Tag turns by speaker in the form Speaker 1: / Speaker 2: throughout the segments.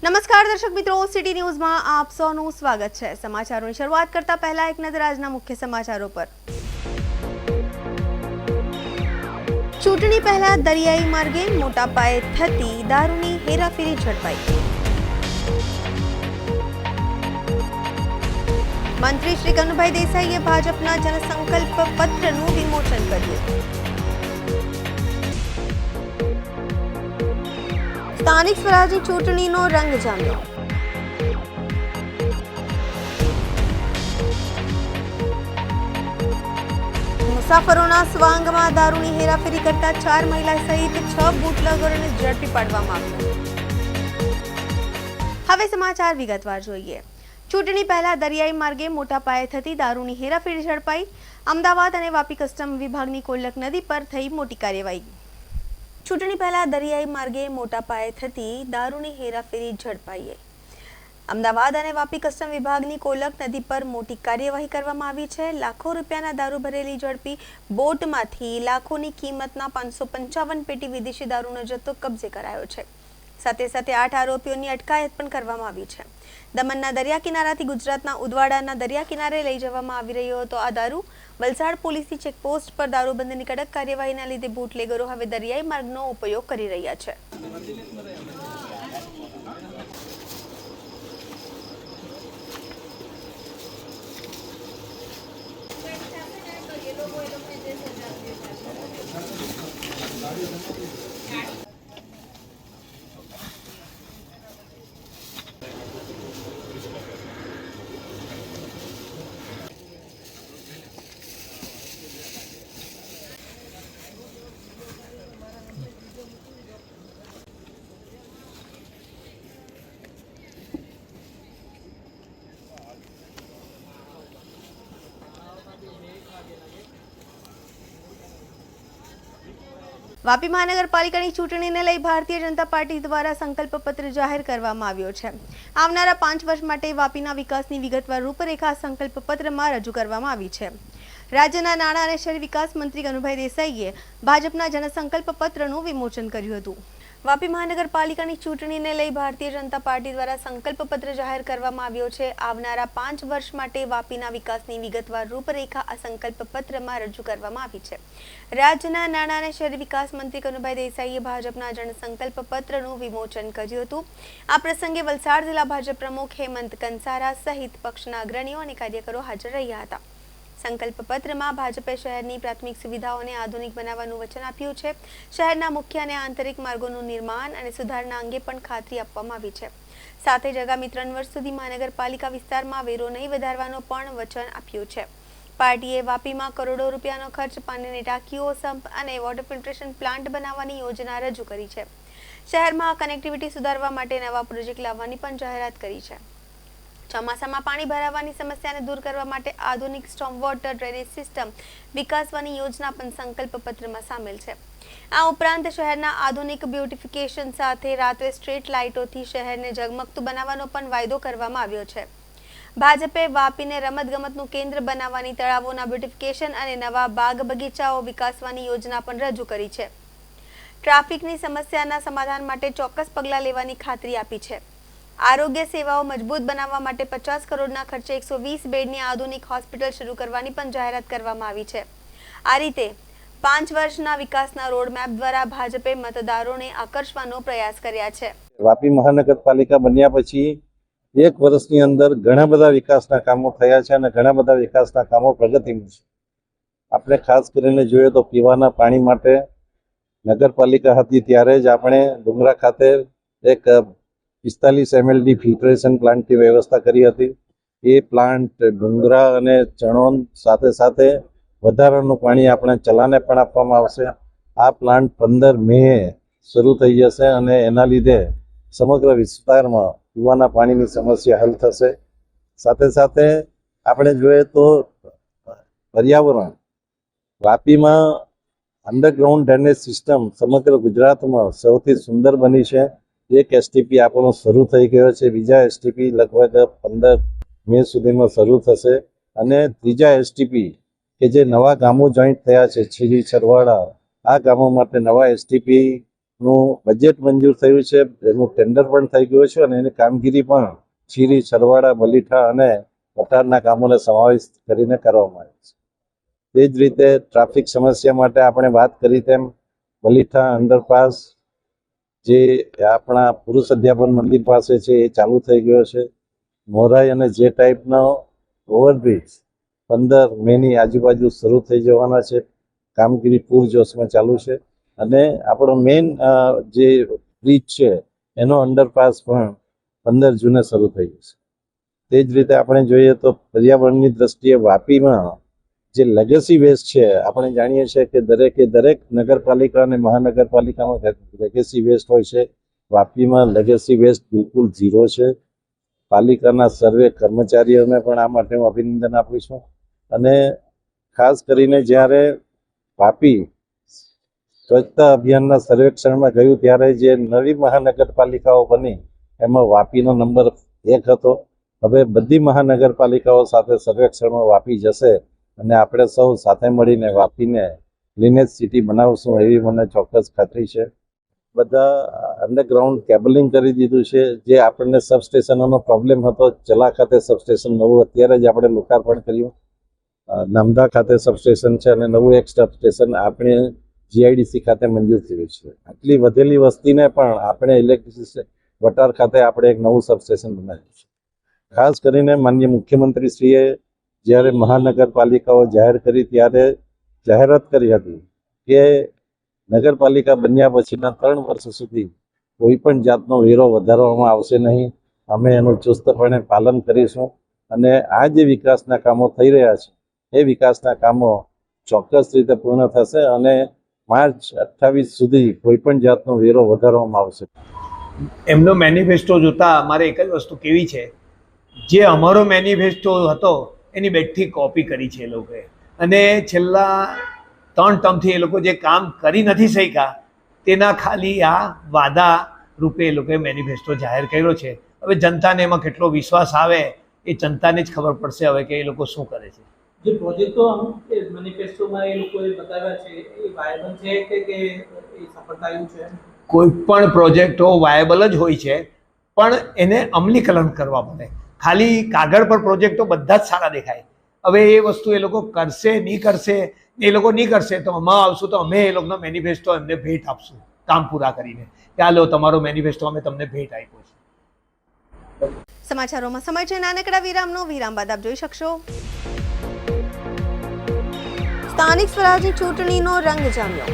Speaker 1: નમસ્કાર દર્શક મિત્રો, સિટી ન્યૂઝમાં આપ સૌનું સ્વાગત છે। સમાચારોની શરૂઆત કરતા પહેલા એક નજર આજના મુખ્ય સમાચારો પર। ચૂંટણી પહેલા દરિયાઈ માર્ગે મોટા પાયે થતી દારૂની હેરાફેરી ઝડપાઈ। મંત્રી શ્રી કનુભાઈ દેસાઈએ ભાજપના જનસંકલ્પ પત્રનું વિમોચન કર્યું। સ્થાનિક સ્વરાજની ચૂંટણીનો રંગ જામ્યો। મુસાફરોના સ્વાંગમાં દારૂની હેરાફેરી કરતા 4 મહિલા સહિત 6 બુટલેગરોને ઝડપી પાડવામાં આવ્યા। હવે સમાચાર વિગતવાર જોઈએ। ચૂંટણી પહેલા દરિયાઈ માર્ગે મોટા પાયે થતી દારૂની હેરાફેરી ઝડપાઈ। અમદાવાદ અને વાપી કસ્ટમ વિભાગની કોલક નદી પર થઈ મોટી કાર્યવાહી। ચૂંટણી પહેલા દરિયાઈ માર્ગે મોટા પાયે થતી દારૂની હેરાફેરી ઝડપાઈ। અમદાવાદ અને વાપી કસ્ટમ વિભાગની કોલક નદી પર મોટી કાર્યવાહી કરવામાં આવી છે। લાખો રૂપિયાના દારૂ ભરેલી ઝડપી બોટમાંથી લાખોની કિંમતના 555 પેટી વિદેશી દારૂનો જથ્થો કબજે કરાયો છે। સાથે સાથે 8 આરોપીઓની અટકાયત પણ કરવામાં આવી છે। દમણના દરિયા કિનારાથી ગુજરાતના ઉદવાડાના દરિયા કિનારે લઈ જવામાં આવી રહ્યો હતો આ દારૂ। વલસાડ પોલીસની ચેકપોસ્ટ પર દારૂબંધીની કડક કાર્યવાહીના લીધે બુટલેગરો હવે દરિયાઈ માર્ગનો ઉપયોગ કરી રહ્યા છે। વાપી મહાનગરપાલિકાની ચૂંટણીને લઈ ભારતીય જનતા પાર્ટી દ્વારા સંકલ્પ પત્ર જાહેર કરવામાં આવ્યો છે। આવનારા 5 વર્ષ માટે વાપીના વિકાસની વિગતવાર રૂપરેખા સંકલ્પ પત્રમાં રજૂ કરવામાં આવી છે। રાજ્યના નાણાં અને શહેરી વિકાસ મંત્રી કનુભાઈ દેસાઈએ ભાજપના જનસંકલ્પ પત્રનું વિમોચન કર્યું હતું। વાપી મહાનગરપાલિકાની ચૂંટણીને લઈ ભારતીય જનતા પાર્ટી દ્વારા સંકલ્પ પત્ર જાહેર કરવામાં આવ્યો છે। આવનારા 5 વર્ષ માટે વાપીના વિકાસની વિગતવાર રૂપરેખા આ સંકલ્પ પત્રમાં રજૂ કરવામાં આવી છે। રાજ્યના નાણાં અને શહેરી વિકાસ મંત્રી કનુભાઈ દેસાઈએ ભાજપના જનસંકલ્પ પત્રનું વિમોચન કર્યું હતું। આ પ્રસંગે વલસાડ જિલ્લા ભાજપ પ્રમુખ હેમંત કંસારા સહિત પક્ષના અગ્રણીઓ અને કાર્યકરો હાજર રહ્યા હતા। સંકલ્પ પત્રમાં ભાજપે શહેરની પ્રાથમિક સુવિધાઓને આધુનિક બનાવવાનું વચન આપ્યું છે। શહેરના મુખ્ય અને આંતરિક માર્ગોનું નિર્માણ અને સુધારણા અંગે પણ ખાતરી આપવામાં આવી છે। સાથે જ આગામી 3 વર્ષ સુધી મહાનગરપાલિકા વિસ્તારમાં વેરો નહીં વધારવાનું પણ વચન આપ્યું છે। પાર્ટીએ વાપીમાં કરોડો રૂપિયાનો ખર્ચ પાણીની ટાંકીઓ, સંપ અને વોટર ફિલ્ટરેશન પ્લાન્ટ બનાવવાની યોજના રજૂ કરી છે। શહેરમાં કનેક્ટિવિટી સુધારવા માટે નવા પ્રોજેક્ટ લાવવાની પણ જાહેરાત કરી છે। ચોમાસામાં પાણી ભરાવાની સમસ્યાને દૂર કરવા માટે આધુનિક સ્ટોર્મ વોટર ડ્રેનેજ સિસ્ટમ વિકાસવાની યોજના પણ સંકલ્પ પત્રમાં સામેલ છે। આ ઉપરાંત શહેરના આધુનિક બ્યુટિફિકેશન સાથે રાત્રે સ્ટ્રીટ લાઇટોથી શહેરને ઝગમગતું બનાવવાનો પણ વાયદો કરવામાં આવ્યો છે। ભાજપે વાપીને રમતગમતનું કેન્દ્ર બનાવવાની, તળાવોના બ્યુટિફિકેશન અને નવા બાગ બગીચાઓ વિકાસવાની યોજના પણ રજૂ કરી છે। ટ્રાફિકની સમસ્યાના સમાધાન માટે ચોક્કસ પગલાં લેવાની ખાતરી આપી છે। આરોગ્ય સેવાઓ મજબૂત બનાવવા માટે 50 કરોડના ખર્ચે 120 બેડની આધુનિક હોસ્પિટલ શરૂ કરવાની પણ જાહેરાત કરવામાં આવી છે। આ રીતે 5 વર્ષના વિકાસના રોડમેપ દ્વારા ભાજપે મતદારોને આકર્ષવાનો પ્રયાસ કર્યા છે।
Speaker 2: વાપી મહાનગરપાલિકા બન્યા પછી 1 વર્ષની અંદર ઘણા બધા વિકાસના કામો થયા છે અને ઘણા બધા વિકાસના કામો પ્રગતિમાં છે। આપણે ખાસ કરીને જોઈએ તો પીવાના પાણી માટે નગરપાલિકા હતી ત્યારે જ આપણે ડુંગરા ખાતે એક 45 mld ફિલ્ટરેશન પ્લાન્ટની વ્યવસ્થા કરી હતી। એ પ્લાન્ટ ડુંગરા અને ચણોદ સાથે સાથે વધારાનું પાણી આપણે ચલાને પણ આપવામાં આવશે। આ પ્લાન્ટ 15 મે શરૂ થઈ જશે અને એના લીધે સમગ્ર વિસ્તારમાં પીવાના પાણીની સમસ્યા હલ થશે। સાથે સાથે આપણે જોઈએ તો પર્યાવરણ, વાપીમાં અંડરગ્રાઉન્ડ ડ્રેનેજ સિસ્ટમ સમગ્ર ગુજરાતમાં સૌથી સુંદર બની છે। એક એસટીપી આપણો શરૂ થઈ ગયો છે। બીજા એસટીપી લગભગ 15 મે સુધીમાં શરૂ થશે અને ત્રીજા એસટીપી કે જે નવા ગામો જોઈન્ટ થયા છે, છીરી, છરવાડા, આ ગામો માટે નવા એસટીપી નું બજેટ મંજૂર થયું છે, એનું ટેન્ડર પણ થઈ ગયું છે અને એની કામગીરી પણ ચીરી, છરવાડા, બલીઠા અને ગટારના કામોને સમાવેશ કરીને કરવામાં આવે છે. તે જ રીતે ટ્રાફિક સમસ્યા માટે આપણે વાત કરી તેમ બલીઠા અંડરપાસ જે આપણા પુરુષ અધ્યાપન મંદિર પાસે છે એ ચાલુ થઈ ગયો છે. મોરાઈ અને જે ટાઈપનો ઓવરબ્રિજ 15 મેની આજુબાજુ શરૂ થઈ જવાના છે. કામગીરી પૂરજોશમાં ચાલુ છે અને આપણો મેઇન જે બ્રિજ છે એનો અંડરપાસ પણ 15 જૂને શરૂ થઈ જશે. તે જ રીતે આપણે જોઈએ તો પર્યાવરણની દ્રષ્ટિએ વાપીમાં જે લેગસી વેસ્ટ છે, આપણે જાણીએ છીએ કે દરેક નગરપાલિકા અને મહાનગરપાલિકામાં લેગસી વેસ્ટ હોય છે. વાપીમાં લેગસી વેસ્ટ બિલકુલ ઝીરો છે. પાલિકાના સર્વે કર્મચારીઓને પણ આ માટે હું અભિનંદન આપું છું અને ખાસ કરીને જ્યારે વાપી સ્વચ્છતા અભિયાનના સર્વેક્ષણમાં ગયું ત્યારે જે નવી મહાનગરપાલિકાઓ બની એમાં વાપીનો નંબર 1 હતો. હવે બધી મહાનગરપાલિકાઓ સાથે સર્વેક્ષણમાં વાપી જશે અને આપણે સૌ સાથે મળીને વાપીને ક્લીનેસ્ટ સિટી બનાવશું એવી મને ચોક્કસ ખાતરી છે. બધા અંડરગ્રાઉન્ડ કેબલિંગ કરી દીધું છે. જે આપણને સબસ્ટેશનોનો પ્રોબ્લેમ હતો, ચલા ખાતે સબસ્ટેશન નવું અત્યારે જ આપણે લોકાર્પણ કર્યું. નામદા ખાતે સબસ્ટેશન છે અને નવું એક સબસ્ટેશન આપણે જીઆઈડીસી ખાતે મંજૂર થયું છે. આટલી વધેલી વસ્તીને પણ આપણે ઇલેક્ટ્રિસિટી વટાર ખાતે આપણે એક નવું સબસ્ટેશન બનાવ્યું છે. ખાસ કરીને માનનીય મુખ્યમંત્રીશ્રીએ જ્યારે મહાનગરપાલિકાઓ જાહેર કરી ત્યારે જાહેરાત કરી હતી કે નગરપાલિકા બન્યા પછીના 3 વર્ષ સુધી કોઈ પણ જાતનો વેરો વધારવામાં આવશે નહીં. અમે એનું ચુસ્તપણે પાલન કરીશું અને આ જે વિકાસના કામો થઈ રહ્યા છે એ વિકાસના કામો ચોક્કસ રીતે પૂર્ણ થશે અને માર્ચ 28 સુધી કોઈ પણ જાતનો વેરો વધારવામાં આવશે.
Speaker 3: એમનો મેનિફેસ્ટો જોતા અમારે એક જ વસ્તુ કેવી છે, જે અમારો મેનિફેસ્ટો હતો એની બેઠી કોપી કરી છે એ લોકોએ અને છેલ્લા 3 ટર્મથી એ લોકો જે કામ કરી નથી શક્યા તેના ખાલી આ વાદા રૂપે એ લોકોએ મેનિફેસ્ટો જાહેર કર્યો છે. હવે જનતાને એમાં કેટલો વિશ્વાસ આવે એ જનતાને જ ખબર પડશે હવે કે એ લોકો શું કરે છે.
Speaker 4: જે પ્રોજેક્ટો મેનિફેસ્ટોમાં એ લોકોએ બતાવ્યા છે એ વાયબલ છે કે એ સફળ થયું છે?
Speaker 3: કોઈ પણ પ્રોજેક્ટો વાયેબલ જ હોય છે પણ એને અમલીકરણ કરવા પડે. ખાલી કાગળ પર પ્રોજેક્ટો બધા જ સારા દેખાય. હવે એ વસ્તુ એ લોકો કરશે નહીં કરશે, એ લોકો નહીં કરશે તો અમે આવશું તો અમે એ લોકોનો મેનિફેસ્ટો એમને ભેટ આપશું કામ પૂરા કરીને. ચાલો તમારો મેનિફેસ્ટો અમે તમને ભેટ આપ્યો છે.
Speaker 1: સમાચારોમાં સમય છે નાનકડા વિરામનો. વિરામ બાદ આપ જોઈ શકશો સ્થાનિક સ્વરાજની ચૂંટણીનો રંગ જામ્યો.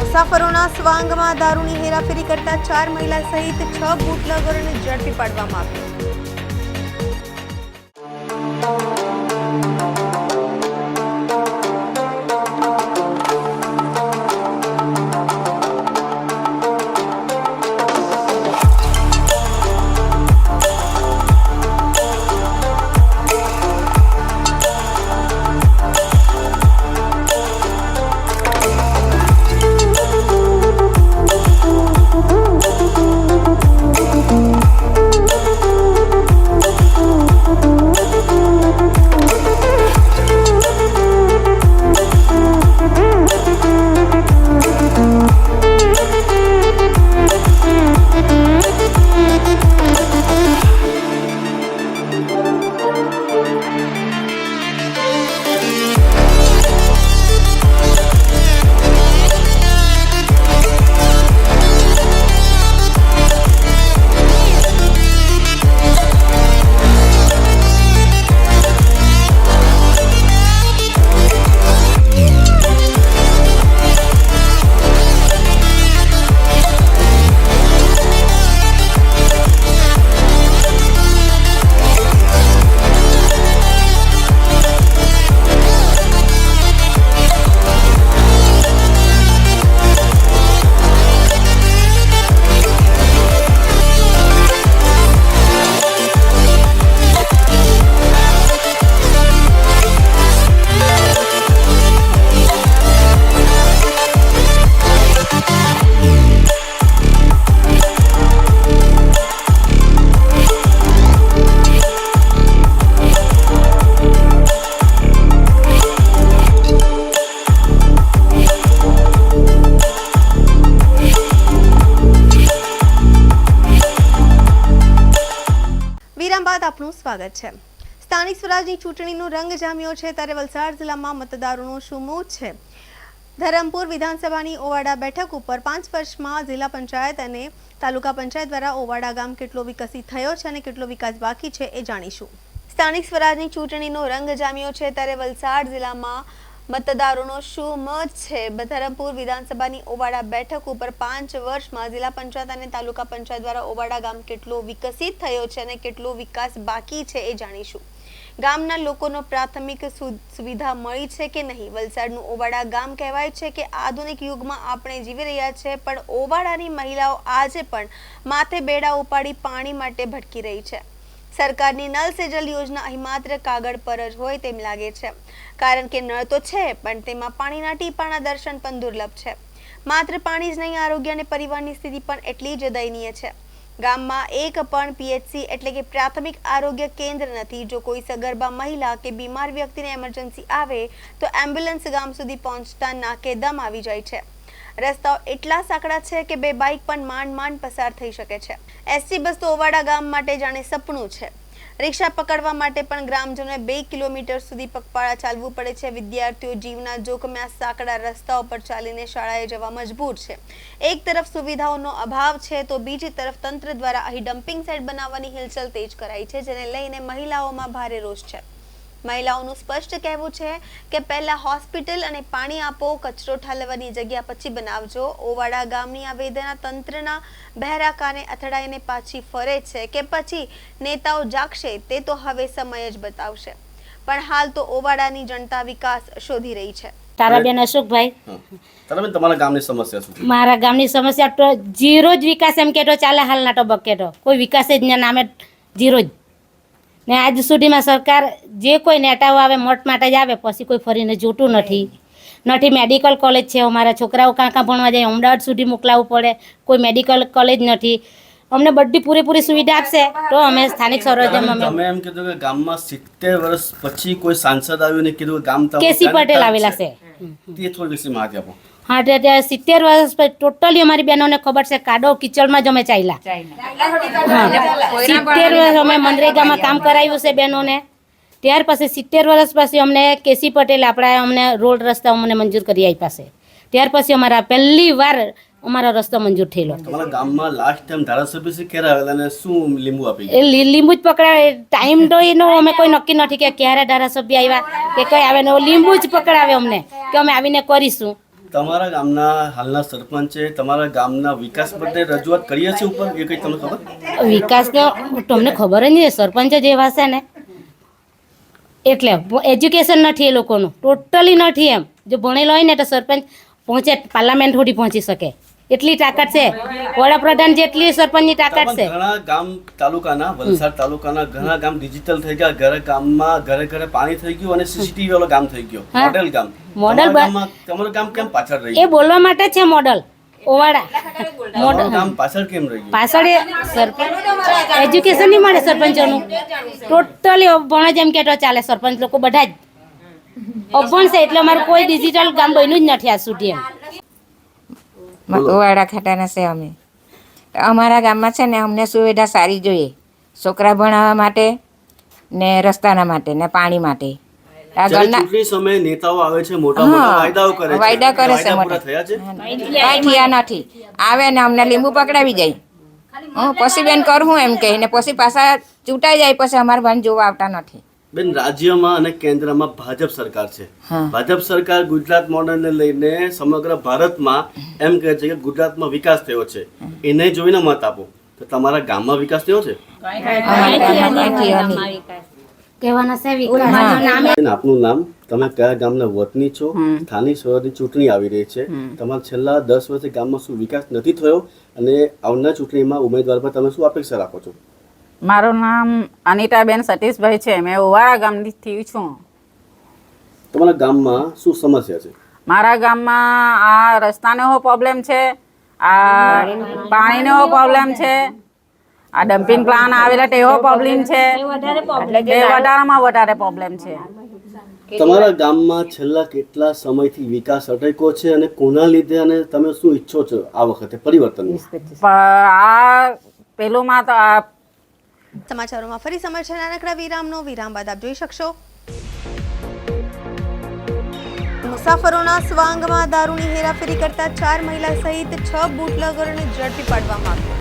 Speaker 1: મુસાફરોના સ્વાંગમાં દારૂની હેરાફેરી કરતા 4 મહિલા સહિત 6 બુટલેગરોને ઝડપી પાડવામાં આવ્યા. આપનું સ્વાગત છે. સ્થાનિક સ્વરાજની ચૂંટણીનો રંગ જામ્યો છે ત્યારે વલસાડ જિલ્લામાં મતદારોનું શું મોજ છે. ધરમપુર વિધાનસભાની ઓવાડા બેઠક ઉપર 5 વર્ષમાં જિલ્લા પંચાયત અને તાલુકા પંચાયત દ્વારા ઓવાડા ગામ કેટલો વિકસિત થયો છે અને કેટલો વિકાસ બાકી છે એ જાણીશું. સ્થાનિક સ્વરાજની ચૂંટણીનો રંગ જામ્યો છે ત્યારે વલસાડ જિલ્લામાં મતદારોનો શું મોજ છે. ધરમપુર વિધાનસભાની ઓવાડા બેઠક ઉપર 5 વર્ષમાં જિલ્લા પંચાયત અને તાલુકા પંચાયત દ્વારા ઓવાડા ગામ કેટલો વિકસિત થયો છે અને કેટલો વિકાસ બાકી છે એ જાણીશું. ગામના લોકોનો પ્રાથમિક સુવિધા મળી છે કે નહીં. વલસાડનું ઓવાડા ગામ કહેવાય છે કે આધુનિક યુગમાં આપણે જીવી રહ્યા છે, પણ ઓવાડાની મહિલાઓ આજે પણ માથે બેડા ઉપાડી પાણી માટે ભટકી રહી છે. સરકારની નળ સે જલ યોજના અહીં માત્ર કાગળ પર જ હોય તેમ લાગે છે, કારણ કે નળ તો છે પણ તેમાં પાણીના ટીપાના દર્શન પણ દુર્લભ છે. માત્ર પાણી જ નહીં, આરોગ્ય અને પરિવારની સ્થિતિ પણ એટલી જ દયનીય છે. ગામમાં એક પણ પીએચસી એટલે કે પ્રાથમિક આરોગ્ય કેન્દ્ર નથી. જો કોઈ સગર્ભા મહિલા કે બીમાર વ્યક્તિને એમરજન્સી આવે તો એમ્બ્યુલન્સ ગામ સુધી પહોંચતા નાકે દમ આવી જાય છે. રસ્તાઓ એટલા સાંકડા છે કે 2 બાઇક પણ માંડ પસાર થઈ શકે છે. એસટી બસ તો ઓવાડા ગામ માટે જાણે સપનું છે. રિક્ષા પકડવા માટે પણ ગ્રામજનોએ 2 કિલોમીટર સુધી પગપાળા ચાલવું પડે છે. વિદ્યાર્થીઓ જીવના જોખમે આ સાંકડા રસ્તાઓ પર ચાલીને શાળાએ જવા મજબૂર છે. એક તરફ સુવિધાઓનો અભાવ છે તો બીજી તરફ તંત્ર દ્વારા અહીં ડમ્પિંગ સાઇટ બનાવવાની હિલચાલ તેજ કરાઈ છે, જેને લઈને મહિલાઓમાં ભારે રોષ છે. મહિલાઓનું સ્પષ્ટ કહેવું છે કે પહેલા હોસ્પિટલ અને પાણી આપો, કચરો ઠાલવવાની જગ્યા પછી બનાવજો. ઓવાડા ગામની આ વેદના તંત્રના બહેરા કાને અથડાઈને પાછી ફરે છે કે પછી નેતાઓ જાગશે તે તો હવે સમય જ બતાવશે. પણ હાલ તો ઓવાડાની જનતા વિકાસ શોધી રહી છે.
Speaker 5: તારાબેન અશોકભાઈ,
Speaker 6: તારાબેન તમારા ગામની સમસ્યા શું છે?
Speaker 5: મારા ગામની સમસ્યા તો જીરો જ વિકાસ એમ કહેતો ચાલે. હાલના તબક્કે તો કોઈ વિકાસ જ ના નામે જીરો જ. ને આજ સુધીમાં સરકાર જે કોઈ નેતાઓ આવે મઠ માટે જ આવે, પછી કોઈ ફરીને જોતું નથી. મેડિકલ કોલેજ છે, અમારા છોકરાઓ કાં ભણવા જાય, અમદાવાદ સુધી મોકલાવવું પડે. કોઈ મેડિકલ કોલેજ નથી. અમને બધી પૂરેપૂરી સુવિધા આપશે તો અમે સ્થાનિક સ્વરાજ્યમાં
Speaker 6: તમે એમ કીધું કે ગામમાં 70 વર્ષ પછી કોઈ સાંસદ આવ્યું ને કીધું કે ગામ
Speaker 5: કેસી પટેલ આવેલા છે.
Speaker 6: તે થોડી વિશે માહિતી આપો.
Speaker 5: હા, ત્યાં 70 વર્ષ પછી ટોટલી અમારી બહેનોને ખબર છે, કાદવ કિચડમાં જ અમે ચાલ્યા. 70 વર્ષ અમે મનરેગામાં કામ કરાવ્યું છે બહેનોને. ત્યાર પછી 70 વર્ષ પછી અમને કેસી પટેલ આપણા અમને રોડ રસ્તા અમને મંજૂર કરી આપ્યા છે. ત્યાર પછી અમારા પહેલી વાર અમારો રસ્તો મંજૂર થયેલો.
Speaker 6: તમારા ગામમાં લાસ્ટ ટાઈમ ધારાસભ્ય છે ક્યારે આવેલા અને શું લીંબુ આપી
Speaker 5: એ લીંબુ જ પકડાવે. ટાઈમ તો એનો અમે કોઈ નક્કી નથી કે ક્યારે ધારાસભ્ય આવ્યા કે કઈ આવે ને લીંબુ જ પકડાવે અમને કે અમે આવીને કરીશું.
Speaker 6: તમારા ગામના હાલના સરપંચે તમારા ગામના વિકાસ માટે રજૂઆત કરી છે ઉપર, એ કઈ તમને ખબર?
Speaker 5: વિકાસનો તમને ખબર જ નહીં. સરપંચ જ એવા છે ને, એટલે એજ્યુકેશન નથી એ લોકોનું, ટોટલી નથી. એમ જો ભણેલો હોય ને તો સરપંચ પહોંચે, પાર્લામેન્ટ સુધી પહોંચી શકે એટલી તાકાત છે. વડાપ્રધાન જેટલી સરપંચની તાકાત છે.
Speaker 6: ઘણા ગામ તાલુકાના, વલસાડ તાલુકાના ઘણા ગામ ડિજિટલ થઈ ગયા. ઘરે ઘરે પાણી થઈ ગયું અને સીસીટીવી વાળો ગામ થઈ ગયો, મોડેલ ગામ. તમારું ગામ કેમ પાછળ રહી?
Speaker 5: એ બોલવા માટે છે મોડલ ઓવાડા.
Speaker 6: મોડેલ ગામ પાછળ કેમ રહી ગયું?
Speaker 5: પાછળ સરપંચ એજ્યુકેશન નહીં મળે સરપંચોનું. ટોટલી અભણ જ એમ કહેતો ચાલે. સરપંચ લોકો બધા જ અભણ છે, એટલે અમારું કોઈ ડિજિટલ ગામ બન્યું જ નથી આજ સુધી. એમ
Speaker 7: ઓવાડા ખાતાના છે અમે. અમારા ગામમાં છે ને અમને સુવિધા સારી જોઈએ, છોકરા ભણાવવા માટે ને રસ્તાના માટે ને પાણી માટે.
Speaker 6: ચૂંટણી સમયે નેતાઓ આવે છે, મોટા વાયદાઓ કરે છે.
Speaker 7: વાયદા કરે છે,
Speaker 6: પૂરા થયા છે?
Speaker 7: કાંઈ થયા નથી. આવે ને અમને લીંબુ પકડાવી જાય. પછી બેન કરું એમ કહીને પછી પાછા ચૂંટાઈ જાય, પછી અમારા ભાન જોવા આવતા નથી.
Speaker 6: બેન, રાજ્યમાં અને કેન્દ્રમાં ભાજપ સરકાર છે. ભાજપ સરકાર ગુજરાત મોડલને લઈને સમગ્ર ભારતમાં એમ કહે છે કે ગુજરાતમાં વિકાસ થયો છે. એને જોઈને મત આપો. તો તમારા ગામમાં વિકાસ થયો છે?
Speaker 5: કહેવાના છે વિકાસ.
Speaker 6: આપનું નામ, તમે કયા ગામના વતની છો? સ્થાનિક સ્વરાજની ચૂંટણી આવી રહી છે. તમારા છેલ્લા 10 વર્ષથી ગામમાં શું વિકાસ નથી થયો અને આવનાર ચૂંટણીમાં ઉમેદવાર પર તમે શું અપેક્ષા રાખો છો?
Speaker 8: મારું નામ અનિતાબેન સતીશભાઈ છે. મેં ઓવાડા ગામથી છું.
Speaker 6: તમારા ગામમાં શું સમસ્યા છે?
Speaker 8: મારા ગામમાં આ રસ્તાનો પ્રોબ્લેમ છે, આ પાણીનો પ્રોબ્લેમ છે, આ ડમ્પિંગ પ્લાન આવેલા તેવો પ્રોબ્લેમ છે, એટલે વધારેમાં વધારે પ્રોબ્લેમ છે.
Speaker 6: તમારા ગામમાં છેલ્લા કેટલા સમયથી વિકાસ અટક્યો છે અને કોના લીધે, અને તમે શું ઈચ્છો છો આ વખતે પરિવર્તન?
Speaker 8: આ પેલુંમાં તો
Speaker 1: સમાચારોમાં ફરી સમય છે નાનકડા વિરામનો. વિરામ બાદ આપ જોઈ શકશો મુસાફરોના સ્વાંગમાં દારૂની હેરાફેરી કરતા 4 મહિલા સહિત 6 બુટલેગરોને ઝડપી પાડવામાં આવ્યા.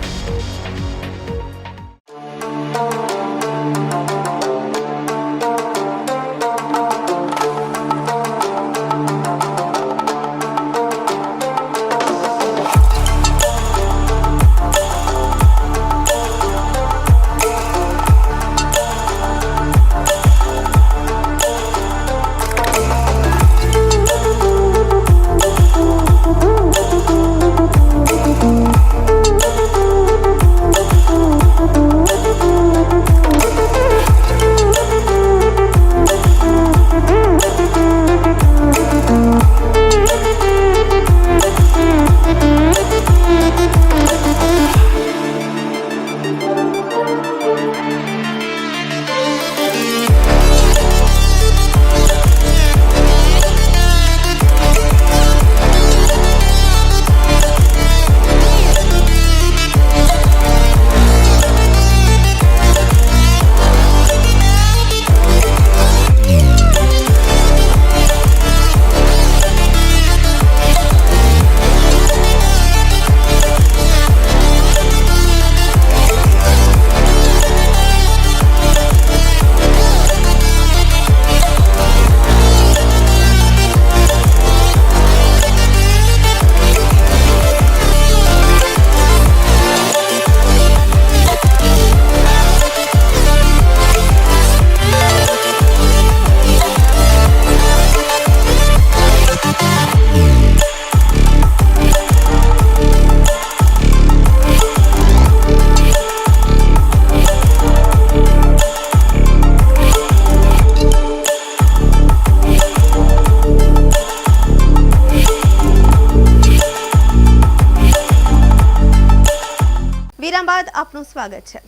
Speaker 1: વિરામ બાદ આપનું સ્વાગત છે.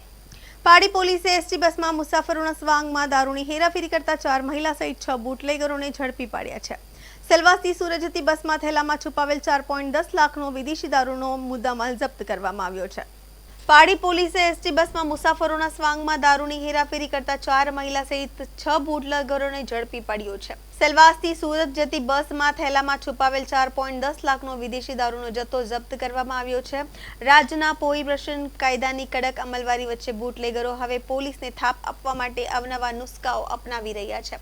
Speaker 1: પાડી પોલીસે એસટી બસમાં મુસાફરોના સ્વાંગમાં દારૂની હેરાફેરી કરતા 4 મહિલા સહિત 6 બુટલેગરોને ઝડપી પાડ્યા છે. સેલવાસથી સુરત જતી બસમાં થેલામાં છુપાવેલ 4.10 લાખનો વિદેશી દારૂનો મુદ્દામાલ જપ્ત કરવામાં આવ્યો છે. પાડી પોલીસે એસટી બસમાં મુસાફરોના સ્વાંગમાં દારૂની હેરાફેરી કરતા 4 મહિલા સહિત 6 બુટલેગરોને ઝડપી પાડ્યો છે. સેલવાસથી સુરત જતી બસમાં થેલામાં છુપાવેલ 4.10 લાખનો વિદેશી દારૂનો જથ્થો જપ્ત કરવામાં આવ્યો છે. રાજ્યના પ્રોહિબિશન કાયદાની કડક અમલવારી વચ્ચે બુટલેગરો હવે પોલીસને થાપ આપવા માટે અવનવા નુસ્ખાઓ અપનાવી રહ્યા છે.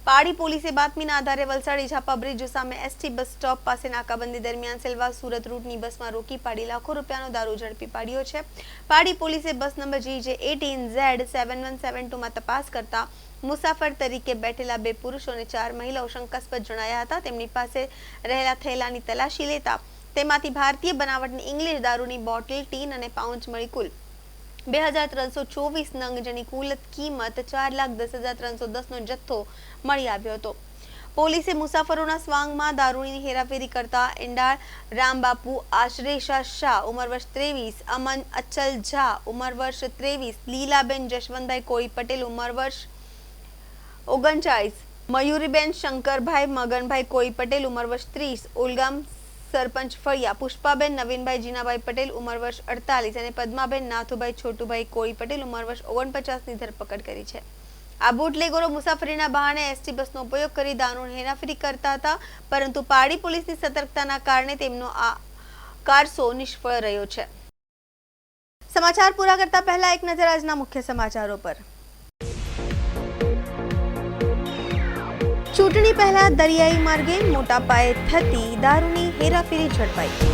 Speaker 1: પાડી પોલીસે બાતમીના આધારે વલસાડ ઝાપા બ્રિજ સામે એસટી બસ સ્ટોપ પાસે નાકાબંધી દરમિયાન સેલવાસ સુરત રૂટની બસમાં રોકી પાડી લાખો રૂપિયાનો દારૂ ઝડપી પાડ્યો છે. પાડી પોલીસે બસ નંબર GJ18Z7172 માં તપાસ કરતા મુસાફર તરીકે બેઠેલા 2 પુરુષો અને 4 મહિલાઓ શંકાસ્પદ જણાયા હતા. તેમની પાસે રહેલા થેલાની તલાશી લેતા તેમાંથી ભારતીય બનાવટની ઇંગ્લિશ દારૂની બોટલ, ટીન અને પાઉચ મળી કુલ 2324 નંગ જેની કુલ કિંમત 4,10,310 નો જથ્થો મળી આવ્યો હતો. પોલીસે મુસાફરોના સ્વાંગમાં દારૂની હેરાફેરી કરતા એંડાળ રામબાપુ આશરેશા શાહ ઉંમર વર્ષ 23, અમન અચલ ઝા ઉંમર વર્ષ 23, લીલાબેન જશવંતભાઈ કોળી પટેલ ઉંમર વર્ષ 39, મયુરીબેન શંકરભાઈ મગનભાઈ કોળી પટેલ ઉંમર વર્ષ 30, ઓલગામ સરપંચ ફળિયા પુષ્પાબેન નવીનભાઈ જીનાભાઈ પટેલ ઉંમર વર્ષ 48 અને પદ્માબેન નાથુભાઈ છોટુભાઈ કોળી પટેલ ઉંમર વર્ષ 49 ની ધરપકડ કરી છે. આ બુટલેગરો મુસાફરીના બહાને એસટી બસનો ઉપયોગ કરી દારૂની હેરાફેરી કરતા હતા, પરંતુ પાડી પોલીસની સતર્કતાના કારણે તેમનો આ કારસો નિષ્ફળ રહ્યો છે. સમાચાર પૂરા કરતા પહેલા એક નજર આજના મુખ્ય સમાચારો પર. ચૂંટણી પહેલા દરિયાઈ માર્ગે મોટા પાયે થતી દારૂની હેરાફેરી ઝડપાઈ.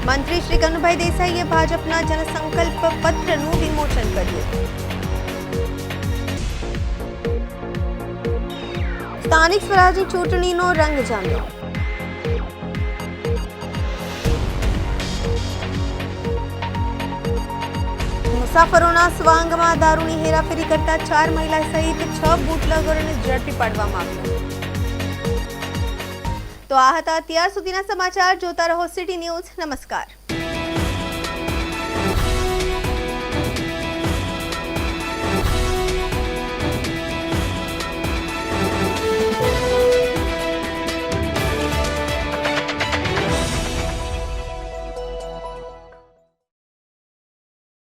Speaker 1: મંત્રી શ્રી કનુભાઈ દેસાઈએ ભાજપના જનસંકલ્પ પત્રનું વિમોચન કર્યું. સ્થાનિક સ્વરાજની ચૂંટણીનો રંગ જામ્યો. મુસાફરોના સ્વાંગમાં દારૂની હેરાફેરી કરતા 4 મહિલા સહિત 6 બુટલેગરોને ઝડપી પાડવામાં આવ્યા. તો આ હતા અત્યાર સુધીના સમાચાર. જોતા રહો સિટી ન્યૂઝ. નમસ્કાર.